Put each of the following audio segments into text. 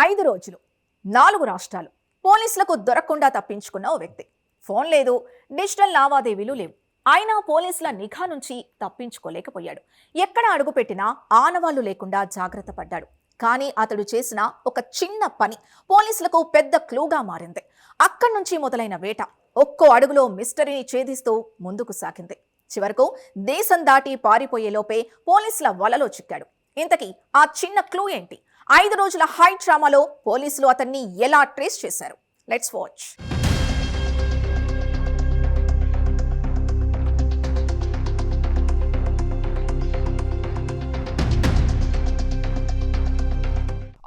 5 రోజులు 4 రాష్ట్రాలు పోలీసులకు దొరకకుండా తప్పించుకున్న ఓ వ్యక్తి. ఫోన్ లేదు, డిజిటల్ లావాదేవీలు లేవు. అయినా పోలీసుల నిఘా నుంచి తప్పించుకోలేకపోయాడు. ఎక్కడ అడుగుపెట్టినా ఆనవాళ్లు లేకుండా జాగ్రత్త పడ్డాడు. కానీ అతడు చేసిన ఒక చిన్న పని పోలీసులకు పెద్ద క్లూగా మారింది. అక్కడి నుంచి మొదలైన వేట ఒక్కో అడుగులో మిస్టరీని ఛేదిస్తూ ముందుకు సాగింది. చివరకు దేశం దాటి పారిపోయేలోపే పోలీసుల వలలో చిక్కాడు. ఇంతకీ ఆ చిన్న క్లూ ఏంటి? 5 రోజుల హై డ్రామాలో పోలీసులు అతన్ని ఎలా ట్రేస్ చేశారు? Let's watch.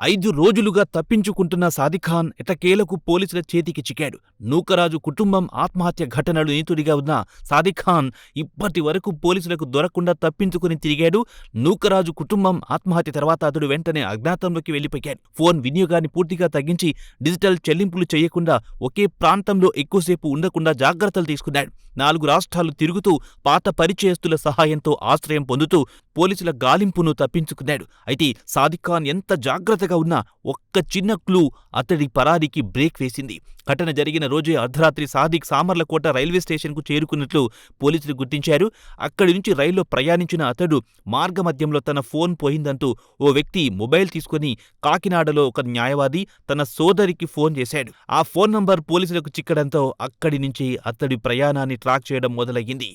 ఐదు రోజులుగా తప్పించుకుంటున్న సాదిఖాన్ ఎటకేలకు పోలీసుల చేతికి చిక్కాడు. నూకరాజు కుటుంబం ఆత్మహత్య ఘటనలు నిందితుడిగా ఉన్న సాదిఖాన్ ఇప్పటి వరకు పోలీసులకు దొరకకుండా తప్పించుకుని తిరిగాడు. నూకరాజు కుటుంబం ఆత్మహత్య తర్వాత అతడు వెంటనే అజ్ఞాతంలోకి వెళ్లిపోయాడు. ఫోన్ వినియోగాన్ని పూర్తిగా తగ్గించి డిజిటల్ చెల్లింపులు చేయకుండా ఒకే ప్రాంతంలో ఎక్కువసేపు ఉండకుండా జాగ్రత్తలు తీసుకున్నాడు. 4 రాష్ట్రాలు తిరుగుతూ పాత పరిచయస్తుల సహాయంతో ఆశ్రయం పొందుతూ పోలీసుల గాలింపును తప్పించుకున్నాడు. అయితే సాదిఖాన్ ఎంత జాగ్రత్తగా ఉన్నా ఒక్క చిన్న క్లూ అతడి పరారీకి బ్రేక్ వేసింది. ఘటన జరిగిన రోజే అర్ధరాత్రి సాదిక్ సామర్లకోట రైల్వే స్టేషన్కు చేరుకున్నట్లు పోలీసులు గుర్తించారు. అక్కడి నుంచి రైల్లో ప్రయాణించిన అతడు మార్గమధ్యంలో తన ఫోన్ పోయిందంటూ ఓ వ్యక్తి మొబైల్ తీసుకుని కాకినాడలో ఒక న్యాయవాది తన సోదరికి ఫోన్ చేశాడు. ఆ ఫోన్ నంబర్ పోలీసులకు చిక్కడంతో అక్కడి నుంచి అతడి ప్రయాణాన్ని ట్రాక్ చేయడం మొదలయ్యింది.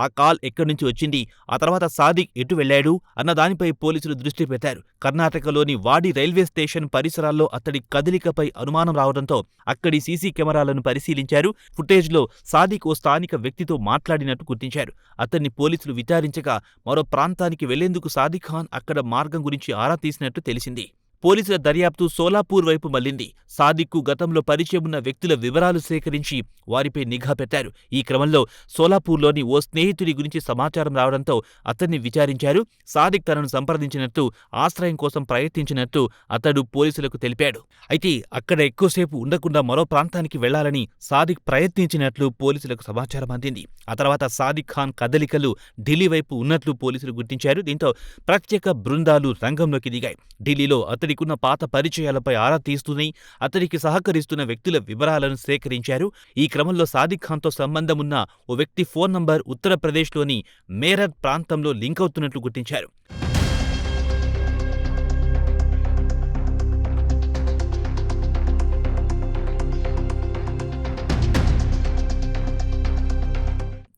ఆ కాల్ ఎక్కడి నుంచి వచ్చింది, ఆ తర్వాత సాదిక్ ఎటు వెళ్లాడు అన్న దానిపై పోలీసులు దృష్టి పెట్టారు. కర్ణాటకలోని వాడి రైల్వే స్టేషన్ పరిసరాల్లో అతడి కదలికపై అనుమానం రావడంతో అక్కడి సీసీ కెమెరాలను పరిశీలించారు. ఫుటేజ్లో సాదిక్ ఓ స్థానిక వ్యక్తితో మాట్లాడినట్టు గుర్తించారు. అతన్ని పోలీసులు విచారించగా మరో ప్రాంతానికి వెళ్లేందుకు సాదిఖాన్ అక్కడ మార్గం గురించి ఆరా తీసినట్టు తెలిసింది. పోలీసుల దర్యాప్తు సోలాపూర్ వైపు మళ్లింది. సాదిక్కు గతంలో పరిచయం ఉన్న వ్యక్తుల వివరాలు సేకరించి వారిపై నిఘా పెట్టారు. ఈ క్రమంలో సోలాపూర్లోని ఓ స్నేహితుడి గురించి సమాచారం రావడంతో అతన్ని విచారించారు. సాదిక్ తనను సంప్రదించినట్టు, ఆశ్రయం కోసం ప్రయత్నించినట్టు అతడు పోలీసులకు తెలిపాడు. అయితే అక్కడ ఎక్కువసేపు ఉండకుండా మరో ప్రాంతానికి వెళ్లాలని సాదిక్ ప్రయత్నించినట్లు పోలీసులకు సమాచారం అందింది. ఆ తర్వాత సాదిక్ ఖాన్ కదలికలు ఢిల్లీ వైపు ఉన్నట్లు పోలీసులు గుర్తించారు. దీంతో ప్రత్యేక బృందాలు రంగంలోకి దిగాయి. ఢిల్లీలో అతడికున్న పాత పరిచయాలపై ఆరా తీస్తూనే అతడికి సహకరిస్తున్న వ్యక్తుల వివరాలను సేకరించారు. ఈ క్రమంలో సాదిక్ ఖాన్తో సంబంధమున్న ఓ వ్యక్తి ఫోన్ నంబర్ ఉత్తరప్రదేశ్లోని మేరట్ ప్రాంతంలో లింక్ అవుతున్నట్లు గుర్తించారు.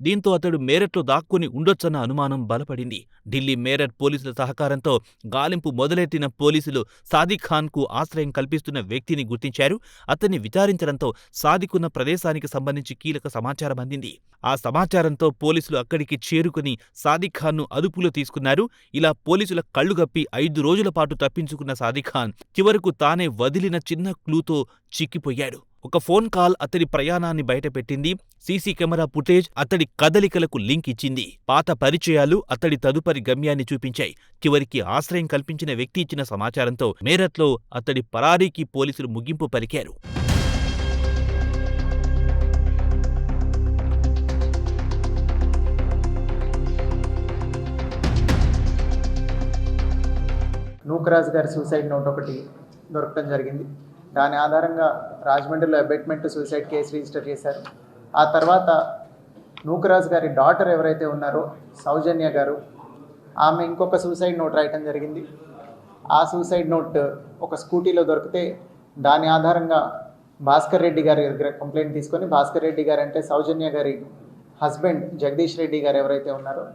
దీంతో అతడు మేరట్లో దాక్కుని ఉండొచ్చన్న అనుమానం బలపడింది. ఢిల్లీ మేరట్ పోలీసుల సహకారంతో గాలింపు మొదలెట్టిన పోలీసులు సాదిక్ ఖాన్కు ఆశ్రయం కల్పిస్తున్న వ్యక్తిని గుర్తించారు. అతన్ని విచారించడంతో సాదిక్ ఉన్న ప్రదేశానికి సంబంధించి కీలక సమాచారం అందింది. ఆ సమాచారంతో పోలీసులు అక్కడికి చేరుకుని సాదిక్ ఖాన్ను అదుపులో తీసుకున్నారు. ఇలా పోలీసుల కళ్లుగప్పి 5 రోజుల పాటు తప్పించుకున్న సాదిక్ ఖాన్ చివరకు తానే వదిలిన చిన్న క్లూతో చిక్కిపోయాడు. ఒక ఫోన్ కాల్ అతడి ప్రయాణాన్ని బయటపెట్టింది. సీసీ కెమెరా ఫుటేజ్ అతడి కదలికలకు లింక్ ఇచ్చింది. పాత పరిచయాలు అతడి తదుపరి గమ్యాన్ని చూపించాయి. చివరికి ఆశ్రయం కల్పించిన వ్యక్తి ఇచ్చిన సమాచారంతో మేరట్లో అతడి పరారీకి పోలీసులు ముగింపు పలికారు. నూకరాజు గారి సూసైడ్ నోట్ ఒకటి దొరకడం జరిగింది. దాని ఆధారంగా రాజమండ్రిలో అబెట్మెంట్ సూసైడ్ కేసు రిజిస్టర్ చేశారు. ఆ తర్వాత నూకరాజు గారి డాటర్ ఎవరైతే ఉన్నారో సౌజన్య గారు, ఆమె ఇంకొక సూసైడ్ నోట్ రాయటం జరిగింది. ఆ సూసైడ్ నోట్ ఒక స్కూటీలో దొరికితే దాని ఆధారంగా భాస్కర్ రెడ్డి గారి దగ్గర కంప్లైంట్ తీసుకొని, భాస్కర్ రెడ్డి గారు అంటే సౌజన్య గారి హస్బెండ్ జగదీష్ రెడ్డి గారు ఎవరైతే ఉన్నారో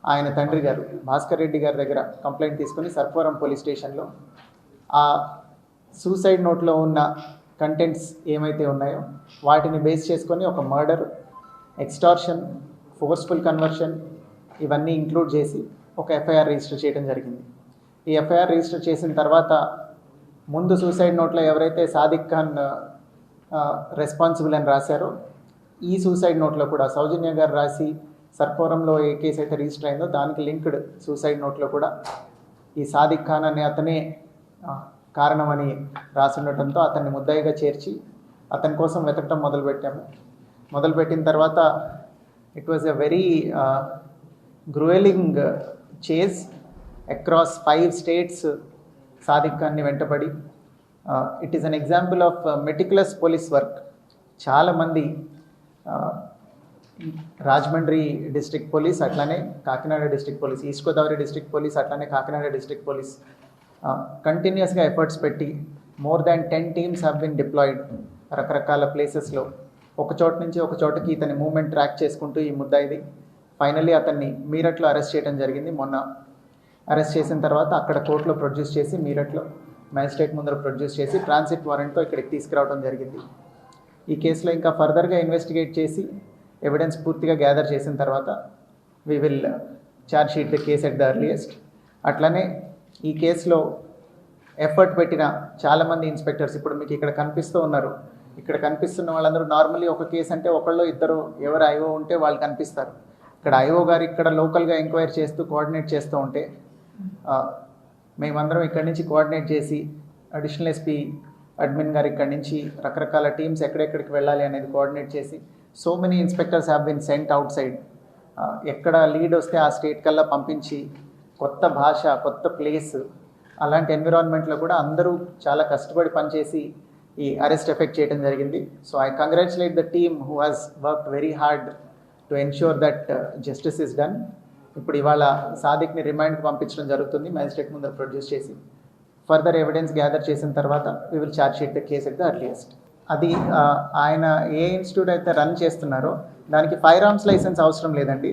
ఆయన తండ్రి గారు భాస్కర్ రెడ్డి గారి దగ్గర కంప్లైంట్ తీసుకొని సర్పవరం పోలీస్ స్టేషన్లో ఆ సూసైడ్ నోట్లో ఉన్న కంటెంట్స్ ఏమైతే ఉన్నాయో వాటిని బేస్ చేసుకొని ఒక మర్డర్, ఎక్స్టార్షన్, ఫోర్స్ఫుల్ కన్వర్షన్ ఇవన్నీ ఇంక్లూడ్ చేసి ఒక ఎఫ్ఐఆర్ రిజిస్టర్ చేయడం జరిగింది. ఈ ఎఫ్ఐఆర్ రిజిస్టర్ చేసిన తర్వాత ముందు సూసైడ్ నోట్లో ఎవరైతే సాదిక్ ఖాన్ రెస్పాన్సిబుల్ అని రాశారో ఈ సూసైడ్ నోట్లో కూడా సౌజన్య గారు రాసి సర్పవరంలో ఏ కేసు అయితే రిజిస్టర్ అయిందో దానికి లింక్డ్ సూసైడ్ నోట్లో కూడా ఈ సాదిక్ ఖాన్ అనే అతనే కారణమని రాసి ఉండటంతో అతన్ని ముద్దాయిగా చేర్చి అతని కోసం వెతకటం మొదలుపెట్టాము. మొదలుపెట్టిన తర్వాత it was a very gruelling chase across 5 states Sadiq ఖాన్ని వెంటబడి. It is an example of meticulous police work. చాలామంది రాజమండ్రి డిస్ట్రిక్ట్ పోలీస్, అట్లానే Kakinada district police, east Godavari district police, అట్లానే కాకినాడ డిస్ట్రిక్ట్ పోలీస్ కంటిన్యూస్గా ఎఫర్ట్స్ పెట్టి more than 10 teams have been deployed రకరకాల ప్లేసెస్లో. ఒక చోట నుంచి ఒక చోటకి ఇతని మూవ్మెంట్ ట్రాక్ చేసుకుంటూ ఈ ముద్దాయిది ఫైనల్లీ అతన్ని మీరట్లో అరెస్ట్ చేయడం జరిగింది. మొన్న అరెస్ట్ చేసిన తర్వాత అక్కడ కోర్టులో ప్రొడ్యూస్ చేసి, మీరట్లో మ్యాజిస్ట్రేట్ ముందర ప్రొడ్యూస్ చేసి ట్రాన్సిట్ వారెంట్తో ఇక్కడికి తీసుకురావడం జరిగింది. ఈ కేసులో ఇంకా ఫర్దర్గా ఇన్వెస్టిగేట్ చేసి ఎవిడెన్స్ పూర్తిగా గ్యాదర్ చేసిన తర్వాత we will charge sheet the case at the earliest. అట్లనే ఈ కేసులో ఎఫర్ట్ పెట్టిన చాలామంది ఇన్స్పెక్టర్స్ ఇప్పుడు మీకు ఇక్కడ కనిపిస్తూ ఉన్నారు. ఇక్కడ కనిపిస్తున్న వాళ్ళందరూ నార్మల్లీ ఒక కేసు అంటే ఒకళ్ళు ఇద్దరు ఎవరు ఐఓ ఉంటే వాళ్ళు కనిపిస్తారు. ఇక్కడ ఐఓ గారు ఇక్కడ లోకల్గా ఎంక్వైరీ చేస్తూ కోఆర్డినేట్ చేస్తూ ఉంటే మేమందరం ఇక్కడి నుంచి కోఆర్డినేట్ చేసి అడిషనల్ ఎస్పీ అడ్మిన్ గారు ఇక్కడి నుంచి రకరకాల టీమ్స్ ఎక్కడెక్కడికి వెళ్ళాలి అనేది కోఆర్డినేట్ చేసి so many inspectors have been cent out side. ఎక్కడ లీడ్ వస్తే ఆ స్టేట్ కల్లా పంపించి కొత్త భాష, కొత్త ప్లేస్, అలాంటి ఎన్విరాన్మెంట్లో కూడా అందరూ చాలా కష్టపడి పనిచేసి ఈ అరెస్ట్ ఎఫెక్ట్ చేయడం జరిగింది. So I congratulate the team who has worked very hard to ensure that justice is done. ఇప్పుడు ఇవాళ సాదిక్ని రిమాండ్కి పంపించడం జరుగుతుంది మ్యాజిస్ట్రేట్ ముందర ప్రొడ్యూస్ చేసి. ఫర్దర్ ఎవిడెన్స్ గ్యాదర్ చేసిన తర్వాత we will charge sheet the case at the earliest. అది ఆయన ఏ ఇన్స్టిట్యూట్ అయితే రన్ చేస్తున్నారో దానికి ఫైర్ ఆర్మ్స్ లైసెన్స్ అవసరం లేదండి.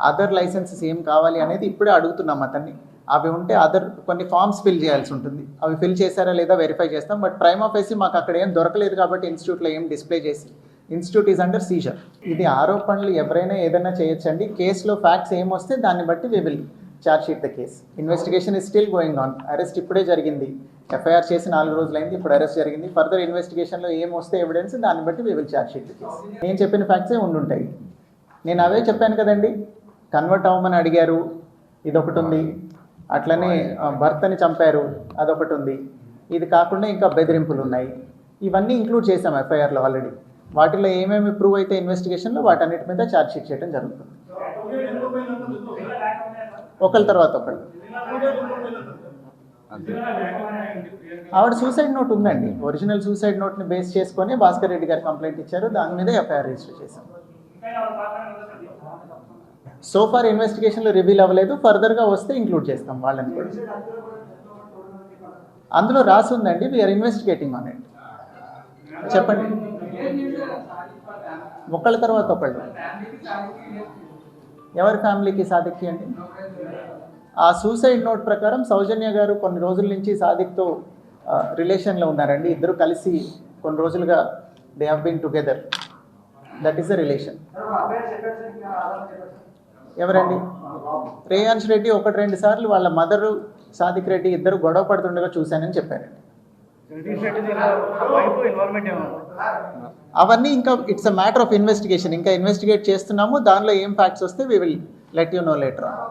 అదర్ లైసెన్సెస్ ఏం కావాలి అనేది ఇప్పుడే అడుగుతున్నాం అతన్ని. అవి ఉంటే కొన్ని ఫామ్స్ ఫిల్ చేయాల్సి ఉంటుంది. అవి ఫిల్ చేశారా లేదా వెరిఫై చేస్తాం. బట్ ప్రైమ్ ఆఫీసీ మాకు అక్కడ ఏం దొరకలేదు కాబట్టి ఇన్స్టిట్యూట్లో ఏం డిస్ప్లే చేసి ఇన్స్టిట్యూట్ ఈజ్ అండర్ సీజర్. ఇది ఆరోపణలు ఎవరైనా ఏదైనా చేయొచ్చండి. కేసులో ఫ్యాక్ట్స్ ఏమొస్తే దాన్ని బట్టి we will charge sheet the case. Investigation is still going on. Arrest ఇప్పుడే జరిగింది. ఎఫ్ఐఆర్ చేసి 4 రోజులైంది. ఇప్పుడు అరెస్ట్ జరిగింది. ఫర్దర్ ఇన్వెస్టిగేషన్లో ఏమొస్తే ఎవిడెన్స్ దాన్ని బట్టి we will charge sheet the case. నేను చెప్పిన ఫ్యాక్ట్సే ఉండుంటాయి. నేను అవే చెప్పాను కదండి. కన్వర్ట్ అవ్వమని అడిగారు, ఇదొకటి ఉంది. అట్లనే భర్తని చంపారు, అదొకటి ఉంది. ఇది కాకుండా ఇంకా బెదిరింపులు ఉన్నాయి. ఇవన్నీ ఇంక్లూడ్ చేసాం ఎఫ్ఐఆర్లో ఆల్రెడీ. వాటిలో ఏమేమి ప్రూవ్ అయితే ఇన్వెస్టిగేషన్లో వాటన్నిటి మీద ఛార్జ్ షీట్ చేయడం జరుగుతుంది. ఒకళ్ళ తర్వాత ఒకళ్ళు. ఆవిడ సూసైడ్ నోట్ ఉందండి. ఒరిజినల్ సూసైడ్ నోట్ని బేస్ చేసుకొని భాస్కర్ రెడ్డి గారు కంప్లైంట్ ఇచ్చారు. దాని మీద ఎఫ్ఐఆర్ రిజిస్టర్ చేశాం. సో ఫార్ ఇన్వెస్టిగేషన్లో రివీల్ అవ్వలేదు. ఫర్దర్గా వస్తే ఇంక్లూడ్ చేస్తాం వాళ్ళని కూడా. అందులో రాసి ఉందండి, వీఆర్ ఇన్వెస్టిగేటింగ్ ఆన్ ఇట్. చెప్పండి. ఒకళ్ళ తర్వాత ఒకళ్ళు. ఎవరి ఫ్యామిలీకి సాదిక్కి అండి? ఆ సూసైడ్ నోట్ ప్రకారం సౌజన్య గారు కొన్ని రోజుల నుంచి సాదిక్తో రిలేషన్లో ఉన్నారండి. ఇద్దరు కలిసి కొన్ని రోజులుగా they have been together. That is the relation. ఎవరండి? రేయాన్స్ రెడ్డి 1-2 సార్లు వాళ్ళ మదరు సాదిక్ రెడ్డి ఇద్దరు గొడవ పడుతుండగా చూశానని చెప్పారండి. అవన్నీ ఇంకా it's a matter of investigation. ఇంకా ఇన్వెస్టిగేట్ చేస్తున్నాము. దానిలో ఏం ఫ్యాక్ట్స్ వస్తే we will let you know later on.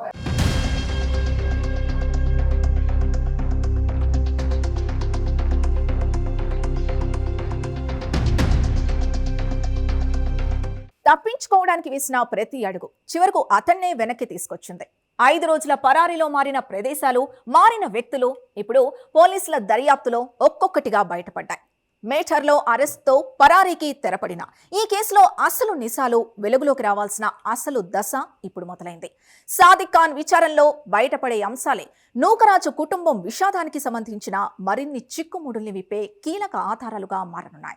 తప్పించుకోవడానికి వేసిన ప్రతి అడుగు చివరకు అతన్నే వెనక్కి తీసుకొచ్చింది. 5 రోజుల పరారీలో మారిన ప్రదేశాలు, మారిన వ్యక్తులు ఇప్పుడు పోలీసుల దర్యాప్తులో ఒక్కొక్కటిగా బయటపడ్డాయి. మేటర్లో అరెస్ట్తో పరారీకి తెరపడిన ఈ కేసులో అసలు నిజాలు వెలుగులోకి రావాల్సిన అసలు దశ ఇప్పుడు మొదలైంది. సాదిక్ ఖాన్ విచారణలో బయటపడే అంశాలే నూకరాజు కుటుంబం విషాదానికి సంబంధించిన మరిన్ని చిక్కుముడుల్ని విప్పే కీలక ఆధారాలుగా మారనున్నాయి.